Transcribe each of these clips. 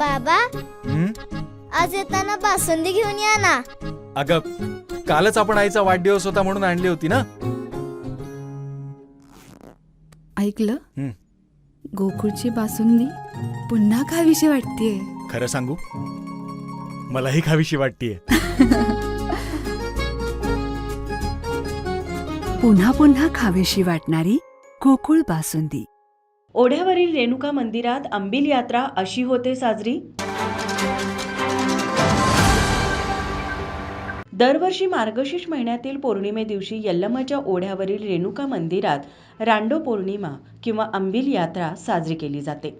बाबा, हं? आज येताना बासुंदी घेऊन या ना. अगं, कालच आपण आईचा वाढदिवस होता म्हणून आणली होती ना. ऐकलं? हं. गोकुळची बासुंदी पुन्हा खावीशी वाटतेय. खरं सांगू, मलाही खावीशी वाटतीये. पुन्हा पुन्हा खावीशी वाटणारी गोकुळ बासुंदी. ओढ्यावरील रेणुका मंदिरात अंबिल यात्रा अशी होते साजरी. दरवर्षी मार्गशीर्ष महिन्यातील पौर्णिमे दिवशी यल्लमाच्या ओढ्यावरील रेणुका मंदिरात रांडो पौर्णिमा किंवा अंबिल यात्रा साजरी केली जाते.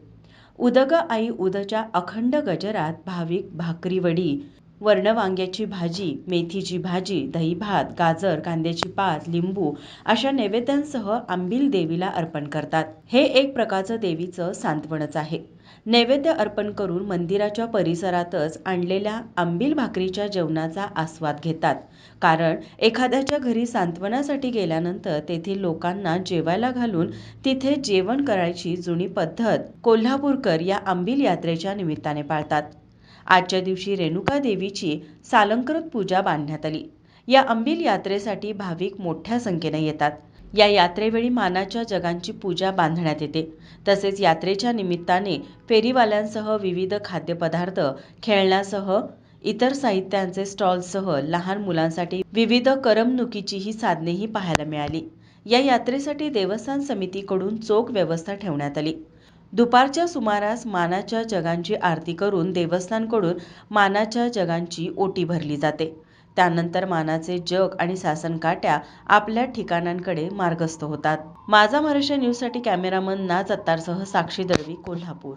उदग आई उदच्या अखंड गजरात भाविक भाकरी वडी, वरणवांग्याची भाजी, मेथीची भाजी, दही भात, गाजर, कांद्याची पात, लिंबू अशा नैवेद्यांसह अंबिल देवीला अर्पण करतात. हे एक प्रकारचं देवीचं सांत्वनच आहे. नैवेद्य अर्पण करून मंदिराच्या परिसरातच आणलेल्या अंबिल भाकरीच्या जेवणाचा आस्वाद घेतात. कारण एखाद्याच्या घरी सांत्वनासाठी गेल्यानंतर तेथील लोकांना जेवायला घालून तिथे जेवण करायची जुनी पद्धत कोल्हापूरकर या अंबिल यात्रेच्या निमित्ताने पाळतात. आजच्या दिवशी रेणुका देवीची सालंकृत पूजा बांधण्यात आली. या अंबिल यात्रेसाठी भाविक मोठ्या संख्येने येतात. या यात्रेवेळी मानाच्या जगांची पूजा बांधण्यात येते. तसेच यात्रेच्या निमित्ताने फेरीवाल्यांसह विविध खाद्यपदार्थ, खेळण्यासह इतर साहित्यांचे स्टॉल्ससह लहान मुलांसाठी विविध करमणुकीचीही साधनेही पाहायला मिळाली. या यात्रेसाठी देवस्थान समितीकडून चोख व्यवस्था ठेवण्यात आली. दुपारच्या सुमारास मानाच्या जगांची आरती करून देवस्थानकडून मानाच्या जगांची ओटी भरली जाते. त्यानंतर मानाचे जग आणि सासनकाठ्या आपल्या ठिकाणांकडे मार्गस्थ होतात. माझा महाराष्ट्र न्यूजसाठी कॅमेरामन नाज अत्तारसह साक्षी दळवी, कोल्हापूर.